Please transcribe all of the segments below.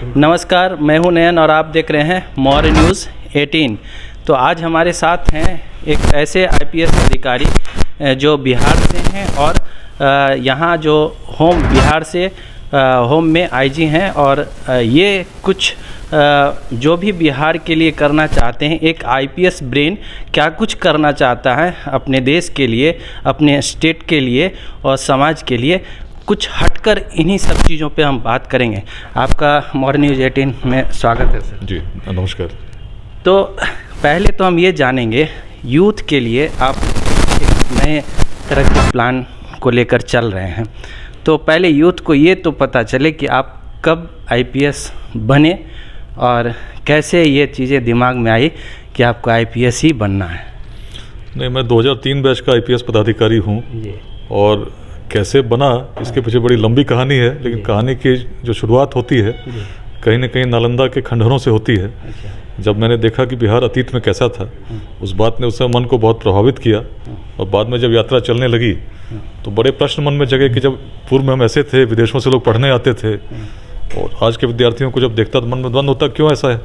नमस्कार, मैं हूं नयन और आप देख रहे हैं मौर्य न्यूज़ 18। तो आज हमारे साथ हैं एक ऐसे आईपीएस अधिकारी जो बिहार से हैं और यहाँ जो बिहार से होम में आईजी हैं और ये कुछ जो भी बिहार के लिए करना चाहते हैं, एक आईपीएस ब्रेन क्या कुछ करना चाहता है अपने देश के लिए, अपने स्टेट के लिए और समाज के लिए, कुछ हटकर इन्हीं सब चीज़ों पे हम बात करेंगे। आपका मौर्य न्यूज़ 18 में स्वागत है सर। जी नमस्कार। तो पहले तो हम ये जानेंगे, यूथ के लिए आप एक नए तरह के प्लान को लेकर चल रहे हैं, तो पहले यूथ को ये तो पता चले कि आप कब आईपीएस बने और कैसे ये चीज़ें दिमाग में आई कि आपको आईपीएस ही बनना है। नहीं, मैं 2003 बैच का आईपीएस पदाधिकारी हूँ और कैसे बना इसके पीछे बड़ी लंबी कहानी है, लेकिन कहानी की जो शुरुआत होती है कहीं न कहीं नालंदा के खंडहरों से होती है। जब मैंने देखा कि बिहार अतीत में कैसा था, उस बात ने उस समय मन को बहुत प्रभावित किया और बाद में जब यात्रा चलने लगी तो बड़े प्रश्न मन में जगे कि जब पूर्व में हम ऐसे थे, विदेशों से लोग पढ़ने आते थे और आज के विद्यार्थियों को जब देखता तो मन में द्वंद होता, क्यों ऐसा है,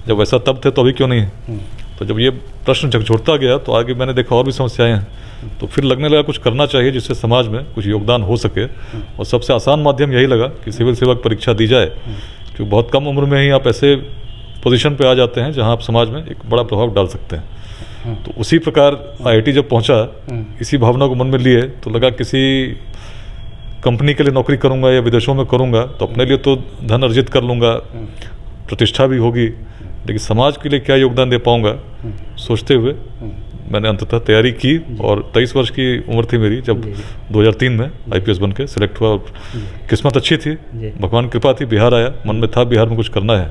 जब ऐसा तब थे तो अभी क्यों नहीं है। तो जब ये प्रश्न झकझोरता गया तो आगे मैंने देखा और भी समस्याएं हैं, तो फिर लगने लगा कुछ करना चाहिए जिससे समाज में कुछ योगदान हो सके। और सबसे आसान माध्यम यही लगा कि सिविल सेवा की परीक्षा दी जाए, क्योंकि बहुत कम उम्र में ही आप ऐसे पोजीशन पे आ जाते हैं जहां आप समाज में एक बड़ा प्रभाव डाल सकते हैं। तो उसी प्रकार आईआईटी जब पहुंचा, इसी भावना को मन में लिए तो लगा किसी कंपनी के लिए नौकरी करूंगा या विदेशों में करूंगा तो अपने लिए तो धन अर्जित कर लूँगा, प्रतिष्ठा भी होगी, लेकिन समाज के लिए क्या योगदान दे पाऊंगा, सोचते हुए मैंने अंततः तैयारी की और 23 वर्ष की उम्र थी मेरी जब 2003 में आईपीएस बन के सिलेक्ट हुआ। और किस्मत अच्छी थी, भगवान की कृपा थी, बिहार आया, मन में था बिहार में कुछ करना है,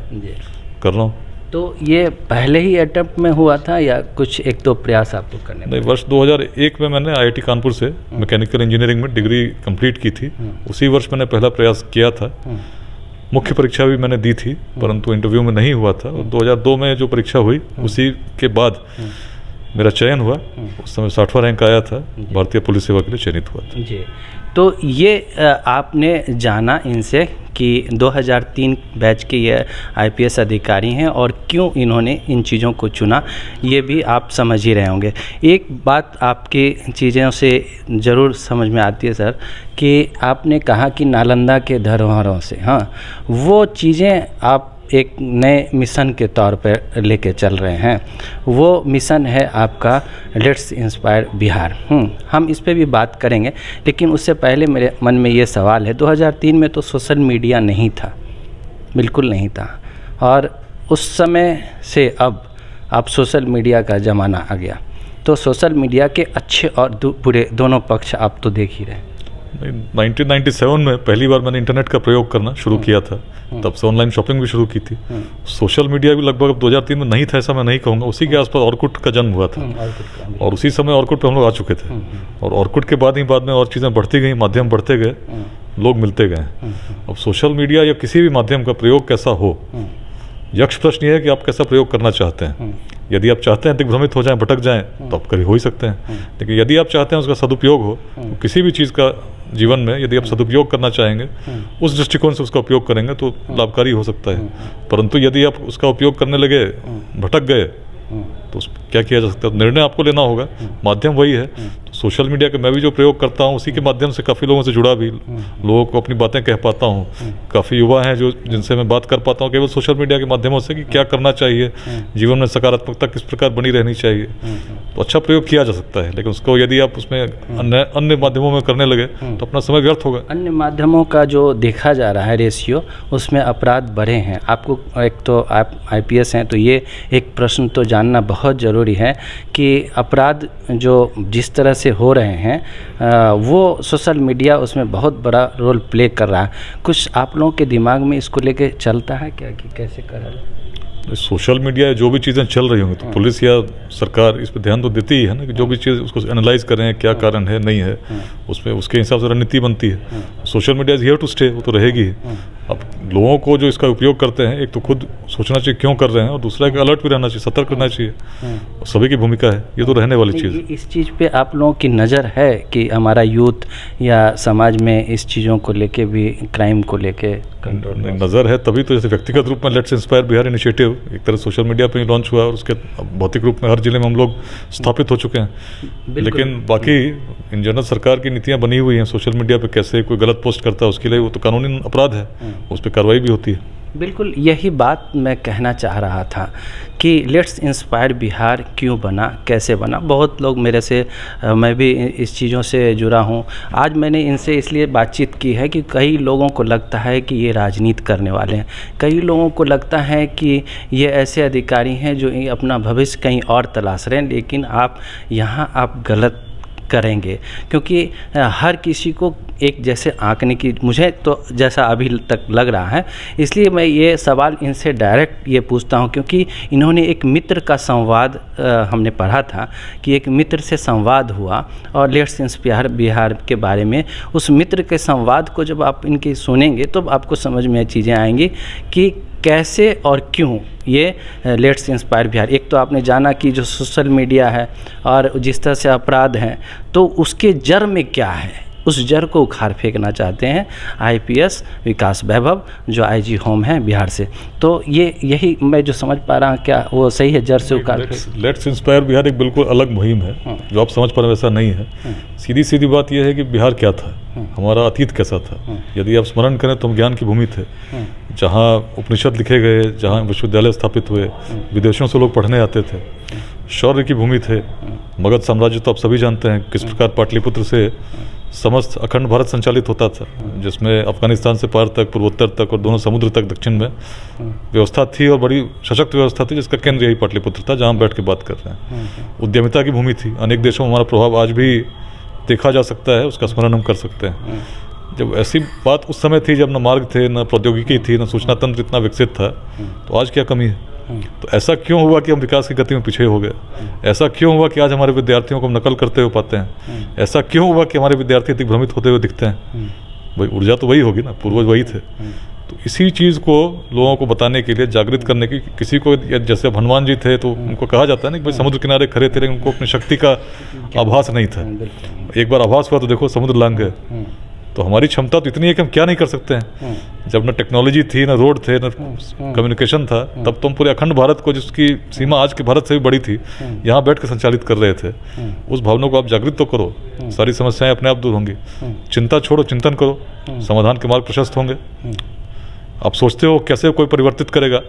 कर रहा हूँ। तो ये पहले ही अटेम्प्ट में हुआ था या कुछ एक दो प्रयास आपको करने? नहीं, वर्ष 2001 में मैंने आईआईटी कानपुर से मैकेनिकल इंजीनियरिंग में डिग्री कंप्लीट की थी। उसी वर्ष मैंने पहला प्रयास किया था। मुख्य परीक्षा भी मैंने दी थी परंतु इंटरव्यू में नहीं हुआ था। और 2002 में जो परीक्षा हुई उसी के बाद मेरा चयन हुआ। उस समय 60वां रैंक आया था, भारतीय पुलिस सेवा के लिए चयनित हुआ था। जी, तो ये आपने जाना इनसे कि 2003 बैच के ये आईपीएस अधिकारी हैं और क्यों इन्होंने इन चीज़ों को चुना, ये भी आप समझ ही रहे होंगे। एक बात आपकी चीज़ों से ज़रूर समझ में आती है सर, कि आपने कहा कि नालंदा के धरोहरों से, हाँ, वो चीज़ें आप एक नए मिशन के तौर पर लेके चल रहे हैं। वो मिशन है आपका लेट्स इंस्पायर बिहार। हम इस पे भी बात करेंगे, लेकिन उससे पहले मेरे मन में ये सवाल है, 2003 में तो सोशल मीडिया नहीं था, बिल्कुल नहीं था, और उस समय से अब सोशल मीडिया का ज़माना आ गया, तो सोशल मीडिया के अच्छे और बुरे दोनों पक्ष आप तो देख ही रहे हैं। 1997 में पहली बार मैंने इंटरनेट का प्रयोग करना शुरू किया था, तब से ऑनलाइन शॉपिंग भी शुरू की थी। सोशल मीडिया भी लगभग 2003 में नहीं था, ऐसा मैं नहीं कहूँगा। उसी के आसपास ऑर्कुट का जन्म हुआ था और उसी समय ऑर्कुट पे हम लोग आ चुके थे और ऑर्कुट के बाद में और चीज़ें बढ़ती गई, माध्यम बढ़ते गए, लोग मिलते गए। अब सोशल मीडिया या किसी भी माध्यम का प्रयोग कैसा हो, यक्ष प्रश्न ये है कि आप कैसा प्रयोग करना चाहते हैं। यदि आप चाहते हैं दिग्भ्रमित हो जाएं, भटक जाएं, तो आप कभी हो ही सकते हैं, लेकिन यदि आप चाहते हैं उसका सदुपयोग हो, तो किसी भी चीज़ का जीवन में यदि आप सदुपयोग करना चाहेंगे, उस दृष्टिकोण से उसका उपयोग करेंगे तो लाभकारी हो सकता है। परंतु यदि आप उसका उपयोग करने लगे, भटक गए, तो क्या किया जा सकता है, निर्णय आपको लेना होगा। माध्यम वही है। तो सोशल मीडिया का मैं भी जो प्रयोग करता हूँ उसी के माध्यम से काफ़ी लोगों से जुड़ा भी, लोगों को अपनी बातें कह पाता हूँ। काफ़ी युवा हैं जो जिनसे मैं बात कर पाता हूँ केवल सोशल मीडिया के माध्यमों से, कि क्या करना चाहिए जीवन में, सकारात्मकता किस प्रकार बनी रहनी चाहिए। तो अच्छा प्रयोग किया जा सकता है, लेकिन उसको यदि आप उसमें अन्य माध्यमों में करने लगे तो अपना समय व्यर्थ होगा। अन्य माध्यमों का जो देखा जा रहा है रेशियो, उसमें अपराध बढ़े हैं। आपको एक तो आप आईपीएस हैं, तो ये एक प्रश्न तो जानना बहुत ज़रूरी है कि अपराध जो जिस तरह से हो रहे हैं, वो सोशल मीडिया उसमें बहुत बड़ा रोल प्ले कर रहा है। कुछ आप लोगों के दिमाग में इसको लेके चलता है क्या कि कैसे करा जाए? सोशल मीडिया जो भी चीज़ें चल रही होंगी तो पुलिस या सरकार इस पर ध्यान तो देती ही है ना, कि जो भी चीज़ उसको एनालाइज करें, क्या कारण है, नहीं है, उसमें उसके हिसाब से रणनीति बनती है। Social media is here to stay, वो तो रहेगी। अब लोगों को जो इसका उपयोग करते हैं, एक तो खुद सोचना चाहिए क्यों कर रहे हैं, और दूसरा एक अलर्ट भी रहना चाहिए, सतर्क रहना चाहिए। और सभी की भूमिका है, ये तो रहने वाली चीज़ है। इस चीज़ पे आप लोगों की नज़र है कि हमारा यूथ या समाज में इस चीज़ों को लेके भी, क्राइम को लेके नज़र है, तभी तो जैसे व्यक्तिगत रूप में लेट्स इंस्पायर बिहार इनिशिएटिव एक तरह सोशल मीडिया पे ही लॉन्च हुआ, और उसके भौतिक रूप में हर जिले में हम लोग स्थापित हो चुके हैं। लेकिन बाकी इन जनरल सरकार की नीतियां बनी हुई हैं, सोशल मीडिया पे कैसे कोई गलत पोस्ट करता है उसके लिए वो तो कानूनी अपराध है, उस पर कार्रवाई भी होती है। बिल्कुल यही बात मैं कहना चाह रहा था कि लेट्स इंस्पायर बिहार क्यों बना, कैसे बना। बहुत लोग मेरे से, मैं भी इस चीज़ों से जुड़ा हूँ। आज मैंने इनसे इसलिए बातचीत की है कि कई लोगों को लगता है कि ये राजनीति करने वाले हैं, कई लोगों को लगता है कि ये ऐसे अधिकारी हैं जो अपना भविष्य कहीं और तलाश रहे हैं, लेकिन आप यहाँ आप गलत करेंगे, क्योंकि हर किसी को एक जैसे आंकने की, मुझे तो जैसा अभी तक लग रहा है, इसलिए मैं ये सवाल इनसे डायरेक्ट ये पूछता हूँ, क्योंकि इन्होंने एक मित्र का संवाद हमने पढ़ा था कि एक मित्र से संवाद हुआ और लेट्स इंस्पायर बिहार के बारे में, उस मित्र के संवाद को जब आप इनके सुनेंगे तो आपको समझ में चीज़ें आएंगी कि कैसे और क्यों ये लेट्स इंस्पायर बिहार। एक तो आपने जाना कि जो सोशल मीडिया है और जिस तरह से अपराध हैं, तो उसके जड़ में क्या है, उस जड़ को उखाड़ फेंकना चाहते हैं आईपीएस विकास वैभव जो आईजी होम है बिहार से। तो ये यही मैं जो समझ पा रहा हूँ, क्या वो सही है? जड़ से उखाड़ लेट्स इंस्पायर बिहार एक बिल्कुल अलग मुहिम है, जो आप समझ पा रहे वैसा नहीं है। सीधी सीधी बात यह है कि बिहार क्या था, हमारा अतीत कैसा था। यदि आप स्मरण करें तो हम ज्ञान की भूमि थे, जहाँ उपनिषद लिखे गए, जहाँ विश्वविद्यालय स्थापित हुए, विदेशों से लोग पढ़ने आते थे, शौर्य की भूमि थे। मगध साम्राज्य तो आप सभी जानते हैं किस प्रकार पाटलिपुत्र से समस्त अखंड भारत संचालित होता था, जिसमें अफगानिस्तान से पार तक, पूर्वोत्तर तक और दोनों समुद्र तक दक्षिण में व्यवस्था थी, और बड़ी सशक्त व्यवस्था थी, जिसका केंद्र यही पाटलिपुत्र था, जहाँ हम बैठ के बात कर रहे हैं। उद्यमिता की भूमि थी, अनेक देशों में हमारा प्रभाव आज भी देखा जा सकता है, उसका स्मरण हम कर सकते हैं। जब ऐसी बात उस समय थी जब न मार्ग थे, न प्रौद्योगिकी थी, न सूचना तंत्र इतना विकसित था, तो आज क्या कमी है? तो ऐसा क्यों हुआ कि हम विकास की गति में पीछे हो गए? ऐसा क्यों हुआ कि आज हमारे विद्यार्थियों को हम नकल करते हुए पाते हैं? ऐसा क्यों हुआ कि हमारे विद्यार्थी दिग्भ्रमित होते हुए दिखते हैं? भाई ऊर्जा तो वही होगी ना, पूर्वज वही थे। तो इसी चीज़ को लोगों को बताने के लिए, जागृत करने की, किसी को जैसे हनुमान जी थे तो उनको कहा जाता है ना कि भाई समुद्र किनारे खड़े थे, लेकिन उनको अपनी शक्ति का आभास नहीं था। एक बार आभास हुआ तो देखो समुद्र लांघ गए। तो हमारी क्षमता तो इतनी है कि हम क्या नहीं कर सकते हैं। जब न टेक्नोलॉजी थी, न रोड थे, न कम्युनिकेशन था, तब तो हम पूरे अखंड भारत को, जिसकी सीमा आज के भारत से भी बड़ी थी, यहाँ बैठ कर संचालित कर रहे थे। उस भावना को आप जागृत तो करो, सारी समस्याएं अपने आप दूर होंगी। चिंता छोड़ो, चिंतन करो, समाधान के मार्ग प्रशस्त होंगे। आप सोचते हो कैसे कोई परिवर्तित करेगा,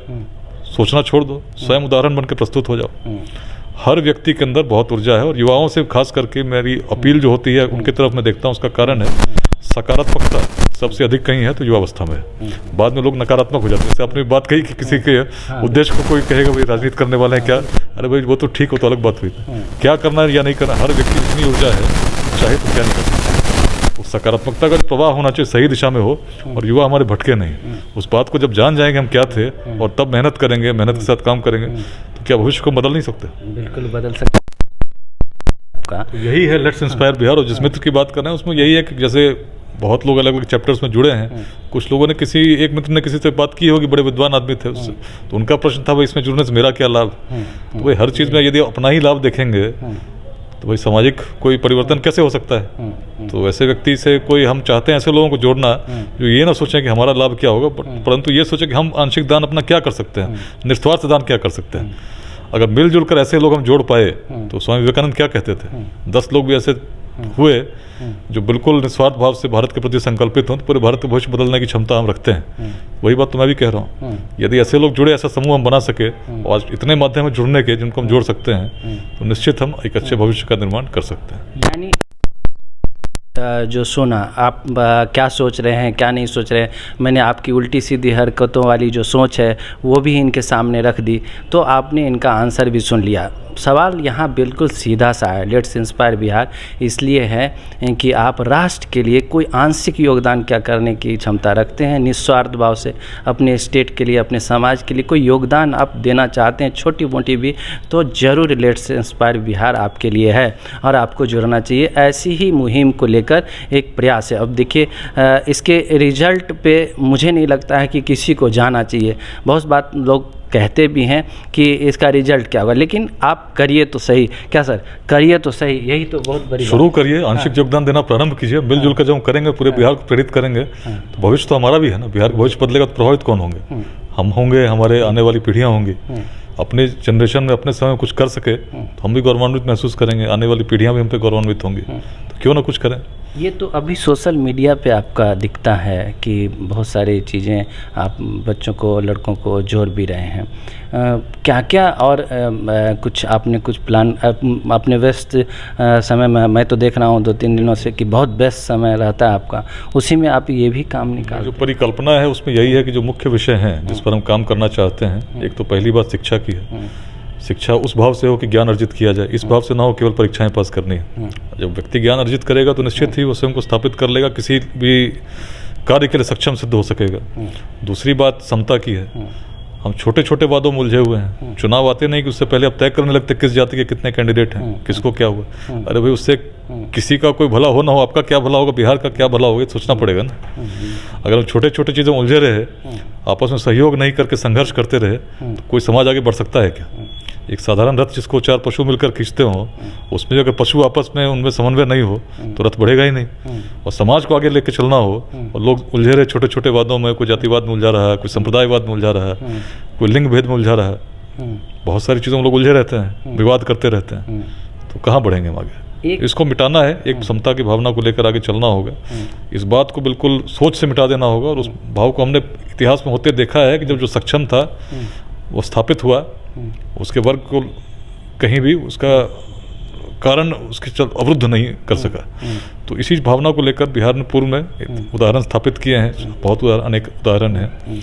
सोचना छोड़ दो, स्वयं उदाहरण बन के प्रस्तुत हो जाओ। हर व्यक्ति के अंदर बहुत ऊर्जा है, और युवाओं से खास करके मेरी अपील जो होती है उनकी तरफ मैं देखता हूँ, उसका कारण है सकारात्मकता सबसे अधिक कहीं है तो युवावस्था में है। बाद में लोग नकारात्मक हो जाते हैं। जैसे आपने बात कही कि किसी के उद्देश्य को कोई कहेगा भाई राजनीति करने वाले हैं क्या, अरे भाई वो तो ठीक हो, तो अलग बात हुई। क्या करना है या नहीं करना, हर व्यक्ति जितनी ऊर्जा है चाहे तो क्या नहीं कर सकता। उस सकारात्मकता का प्रवाह होना चाहिए, सही दिशा में हो, और युवा हमारे भटके नहीं। उस बात को जब जान जाएंगे हम क्या थे, और तब मेहनत करेंगे, मेहनत के साथ काम करेंगे, तो क्या भविष्य को बदल नहीं सकते? बिल्कुल बदल सकते। तो यही है लेट्स इंस्पायर बिहार। और जिस मित्र की बात कर रहे हैं उसमें यही है कि जैसे बहुत लोग अलग अलग चैप्टर्स में जुड़े हैं। कुछ लोगों ने, किसी एक मित्र ने किसी से बात की होगी, बड़े विद्वान आदमी थे उससे, तो उनका प्रश्न था भाई इसमें जुड़ने से मेरा क्या लाभ? तो भाई हर चीज़ में यदि अपना ही लाभ देखेंगे तो भाई सामाजिक कोई परिवर्तन कैसे हो सकता है? तो ऐसे व्यक्ति से कोई, हम चाहते हैं ऐसे लोगों को जोड़ना जो ये ना सोचें कि हमारा लाभ क्या होगा, परंतु ये सोचें कि हम आंशिक दान अपना क्या कर सकते हैं, निस्वार्थ दान क्या कर सकते हैं। अगर मिलजुल कर ऐसे लोग हम जोड़ पाए, तो स्वामी विवेकानंद क्या कहते थे, 10 लोग भी ऐसे हुए जो बिल्कुल निस्वार्थ भाव से भारत के प्रति संकल्पित हों, तो पूरे भारत का भविष्य बदलने की क्षमता हम रखते हैं। वही बात तो मैं भी कह रहा हूँ। यदि ऐसे लोग जुड़े, ऐसा समूह हम बना सके, और इतने माध्यम है जुड़ने के जिनको हम जोड़ सकते हैं, तो निश्चित हम एक अच्छे भविष्य का निर्माण कर सकते हैं। यानी जो सुना, आप क्या सोच रहे हैं, क्या नहीं सोच रहे हैं, मैंने आपकी उल्टी सीधी हरकतों वाली जो सोच है वो भी इनके सामने रख दी, तो आपने इनका आंसर भी सुन लिया। सवाल यहाँ बिल्कुल सीधा सा है। लेट्स इंस्पायर बिहार इसलिए है कि आप राष्ट्र के लिए कोई आंशिक योगदान क्या करने की क्षमता रखते हैं, निस्वार्थ भाव से अपने स्टेट के लिए, अपने समाज के लिए कोई योगदान आप देना चाहते हैं, छोटी मोटी भी, तो ज़रूर लेट्स इंस्पायर बिहार आपके लिए है और आपको जुड़ना चाहिए। ऐसी ही मुहिम को लेकर एक प्रयास है। अब देखिए इसके रिजल्ट पे मुझे नहीं लगता है कि किसी को जाना चाहिए। बहुत बात लोग कहते भी हैं कि इसका रिजल्ट क्या होगा, लेकिन आप करिए तो सही। क्या सर, करिए तो सही, यही तो बहुत बड़ी शुरू करिए, आंशिक योगदान देना प्रारंभ कीजिए। मिलजुल कर जब हम करेंगे, पूरे बिहार को प्रेरित करेंगे तो भविष्य तो हमारा भी है ना। बिहार का भविष्य बदलेगा तो प्रभावित कौन होंगे? हम होंगे, हमारे आने वाली पीढ़ियाँ होंगी। अपने जनरेशन में अपने समय में कुछ कर सके तो हम भी गौरवान्वित महसूस करेंगे, आने वाली पीढ़ियाँ भी हम पे गौरवान्वित होंगी। तो क्यों ना कुछ करें। ये तो अभी सोशल मीडिया पे आपका दिखता है कि बहुत सारी चीज़ें आप बच्चों को, लड़कों को जोड़ भी रहे हैं। क्या क्या और कुछ आपने कुछ प्लान अपने व्यस्त समय में, मैं तो देख रहा हूँ 2-3 दिनों से कि बहुत व्यस्त समय रहता है आपका, उसी में आप ये भी काम निकाल। जो परिकल्पना है उसमें यही है कि जो मुख्य विषय हैं जिस पर हम काम करना चाहते हैं, एक तो पहली बात शिक्षा की है। शिक्षा उस भाव से हो कि ज्ञान अर्जित किया जाए, इस भाव से ना हो केवल परीक्षाएं पास करनी है। जब व्यक्ति ज्ञान अर्जित करेगा तो निश्चित ही वो स्वयं को स्थापित कर लेगा, किसी भी कार्य के लिए सक्षम सिद्ध हो सकेगा। दूसरी बात समता की है। हम छोटे छोटे वादों में उलझे हुए हैं। चुनाव आते नहीं कि उससे पहले अब तय करने लगते किस जाति के कितने कैंडिडेट हैं, किसको क्या हुआ। अरे भाई, उससे किसी का कोई भला हो ना हो, आपका क्या भला होगा, बिहार का क्या भला होगा, सोचना पड़ेगा ना। अगर हम छोटे छोटे चीज़ों में उलझे रहे, आपस में सहयोग नहीं करके संघर्ष करते रहे, तो कोई समाज आगे बढ़ सकता है क्या? एक साधारण रथ जिसको 4 पशु मिलकर खींचते हो, उसमें अगर पशु आपस में उनमें समन्वय नहीं हो तो रथ बढ़ेगा ही नहीं। और समाज को आगे लेके चलना हो और लोग उलझे रहे छोटे छोटे वादों में, कोई जातिवाद में उलझा रहा है, कोई संप्रदायवाद में उलझा रहा है, कोई लिंग भेद में उलझा रहा है, बहुत सारी चीज़ों में लोग उलझे रहते हैं, विवाद करते रहते हैं, तो कहाँ बढ़ेंगे हम आगे? इसको मिटाना है, एक समता की भावना को लेकर आगे चलना होगा। इस बात को बिल्कुल सोच से मिटा देना होगा। और उस भाव को हमने इतिहास में होते देखा है कि जब जो सक्षम था वो स्थापित हुआ, उसके वर्ग को कहीं भी उसका कारण उसके अवरुद्ध नहीं कर सका। तो इसी भावना को लेकर बिहार ने पूर्व में उदाहरण स्थापित किए हैं, बहुत अनेक उदाहरण हैं।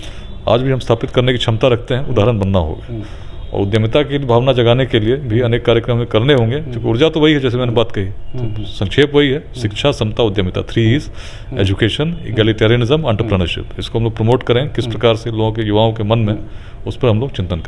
आज भी हम स्थापित करने की क्षमता रखते हैं, उदाहरण बनना होगा। और उद्यमिता की भावना जगाने के लिए भी अनेक कार्यक्रम करने होंगे। जो ऊर्जा तो वही है, जैसे मैंने बात कही, तो संक्षेप वही है, शिक्षा, समता, उद्यमिता। 3 E's, एजुकेशन, इगैलिटेरियनिज्म, एंटरप्रेन्योरशिप। इसको हम लोग प्रमोट करें, किस प्रकार से लोगों के, युवाओं के मन में, उस पर हम लोग चिंतन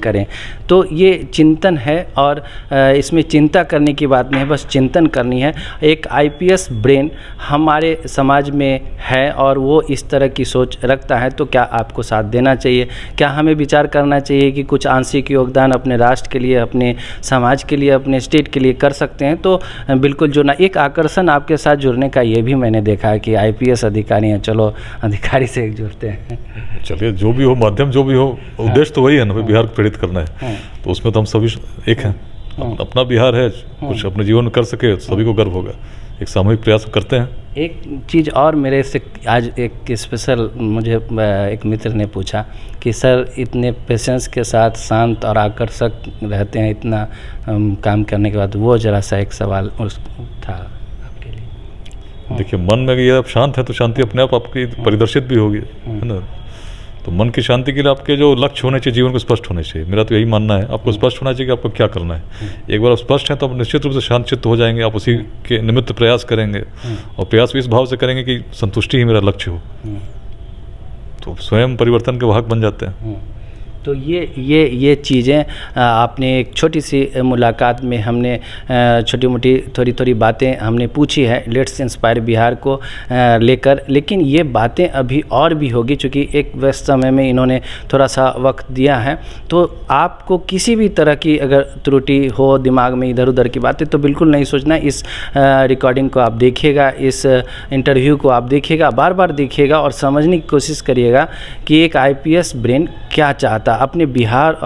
करें। तो ये चिंतन है और इसमें चिंता करने की बात नहीं है, बस चिंतन करनी है। एक IPS ब्रेन हमारे समाज में है और वो इस तरह की सोच रखता है, तो क्या आपको साथ देना चाहिए? क्या हमें विचार करना चाहिए कि कुछ आंशिक योगदान अपने राष्ट्र के लिए, अपने समाज के लिए, अपने स्टेट के लिए कर सकते हैं? तो बिल्कुल जुड़ना। एक आकर्षण आपके साथ जुड़ने का ये भी मैंने देखा है कि IPS अधिकारी हैं, चलो अधिकारी से एक जुड़ते हैं। चलिए, जो भी हो, माध्यम जो भी हो, उद्देश्य तो वही है ना, बिहार को प्रेरित करना है। तो उसमें तो हम सभी एक हैं। अपना बिहार है, कुछ अपने जीवन में कर सके, सभी को गर्व होगा। एक सामूहिक प्रयास करते हैं। एक चीज़ और मेरे से आज एक स्पेशल मुझे एक मित्र ने पूछा कि सर इतने पेशेंस के साथ शांत और आकर्षक रहते हैं इतना काम करने के बाद, वो ज़रा सा एक सवाल था आपके लिए। देखिए, मन में ये आप शांत है तो शांति अपने आप आपकी परिदर्शित भी होगी, है ना। तो मन की शांति के लिए आपके जो लक्ष्य होने चाहिए, जीवन को स्पष्ट होने चाहिए। मेरा तो यही मानना है, आपको स्पष्ट होना चाहिए कि आपको क्या करना है। एक बार आप स्पष्ट हैं तो आप निश्चित रूप से शांत चित्त हो जाएंगे। आप उसी के निमित्त प्रयास करेंगे और प्रयास भी इस भाव से करेंगे कि संतुष्टि ही मेरा लक्ष्य हो, तो स्वयं परिवर्तन के वाहक बन जाते हैं। तो ये चीज़ें आपने एक छोटी सी मुलाकात में हमने छोटी मोटी थोड़ी बातें हमने पूछी है लेट्स इंस्पायर बिहार को लेकर, लेकिन ये बातें अभी और भी होगी क्योंकि एक व्यस्त समय में इन्होंने थोड़ा सा वक्त दिया है। तो आपको किसी भी तरह की अगर त्रुटि हो दिमाग में इधर उधर की बातें, तो बिल्कुल नहीं सोचना। इस रिकॉर्डिंग को आप देखिएगा, इस इंटरव्यू को आप देखिएगा, बार बार देखिएगा और समझने की कोशिश करिएगा कि एक IPS ब्रेन क्या चाहता। अपने बिहार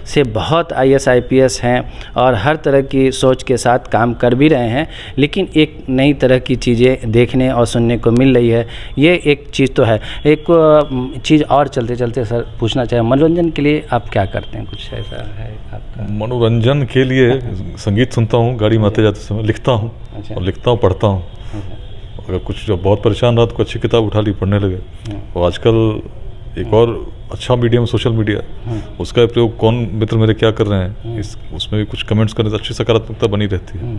से बहुत IAS IPS हैं और हर तरह की सोच के साथ काम कर भी रहे हैं, लेकिन एक नई तरह की चीज़ें देखने और सुनने को मिल रही है। ये एक चीज़ तो है। एक चीज़ और चलते चलते सर पूछना चाहे, मनोरंजन के लिए आप क्या करते हैं? कुछ ऐसा है आपका? मनोरंजन के लिए संगीत सुनता हूँ, गाड़ी में आते जाते समय लिखता हूँ। अच्छा। और लिखता हूँ, पढ़ता हूँ। अगर कुछ जब बहुत परेशान रहा तो अच्छी किताब उठा ली, पढ़ने लगे। और आजकल एक और अच्छा मीडियम सोशल मीडिया, उसका प्रयोग कौन मित्र मेरे क्या कर रहे हैं, उसमें भी कुछ कमेंट्स करने से अच्छी सकारात्मकता बनी रहती है।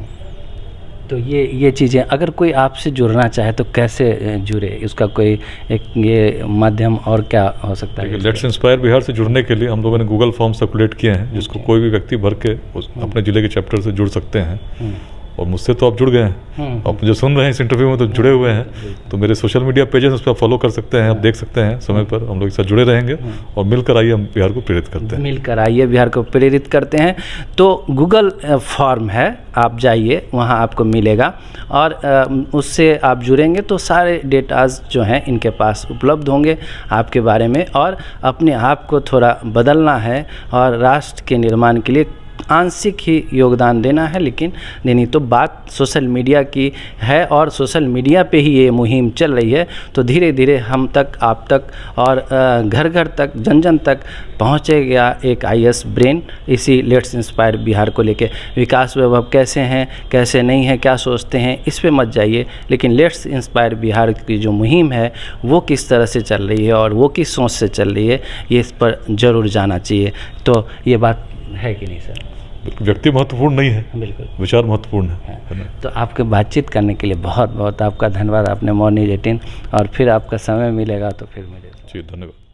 तो ये चीज़ें अगर कोई आपसे जुड़ना चाहे तो कैसे जुड़े, उसका कोई एक ये माध्यम और क्या हो सकता है? लेट्स इंस्पायर बिहार से जुड़ने के लिए हम लोगों ने गूगल फॉर्म सर्कुलेट किए हैं, जिसको कोई भी व्यक्ति भर के अपने ज़िले के चैप्टर से जुड़ सकते हैं। और मुझसे तो आप जुड़ गए हैं, आप जो सुन रहे हैं इस इंटरव्यू में तो जुड़े हुए हैं, तो मेरे सोशल मीडिया पेजेस उस पर फॉलो कर सकते हैं, आप देख सकते हैं समय पर, हम लोग एक साथ जुड़े रहेंगे और मिलकर आइए हम बिहार को प्रेरित करते हैं। मिलकर आइए बिहार को प्रेरित करते हैं। तो गूगल फॉर्म है, आप जाइए वहाँ आपको मिलेगा और उससे आप जुड़ेंगे तो सारे डेटाज जो हैं इनके पास उपलब्ध होंगे आपके बारे में। और अपने आप को थोड़ा बदलना है और राष्ट्र के निर्माण के लिए आंशिक ही योगदान देना है, लेकिन नहीं तो बात सोशल मीडिया की है और सोशल मीडिया पे ही ये मुहिम चल रही है। तो धीरे धीरे हम तक, आप तक और घर घर तक, जन जन तक पहुँचेगा एक IAS ब्रेन। इसी लेट्स इंस्पायर बिहार को लेके विकास वैभव कैसे हैं, कैसे नहीं है, क्या सोचते हैं, इस पे मत जाइए, लेकिन लेट्स इंस्पायर बिहार की जो मुहिम है वो किस तरह से चल रही है और वो किस सोच से चल रही है, ये इस पर ज़रूर जाना चाहिए। तो ये बात है कि नहीं सर? व्यक्ति महत्वपूर्ण नहीं है, बिल्कुल विचार महत्वपूर्ण है ना? तो आपके बातचीत करने के लिए बहुत बहुत आपका धन्यवाद। आपने मॉर्निंग 18 और फिर आपका समय मिलेगा तो फिर मिलेगा। जी धन्यवाद।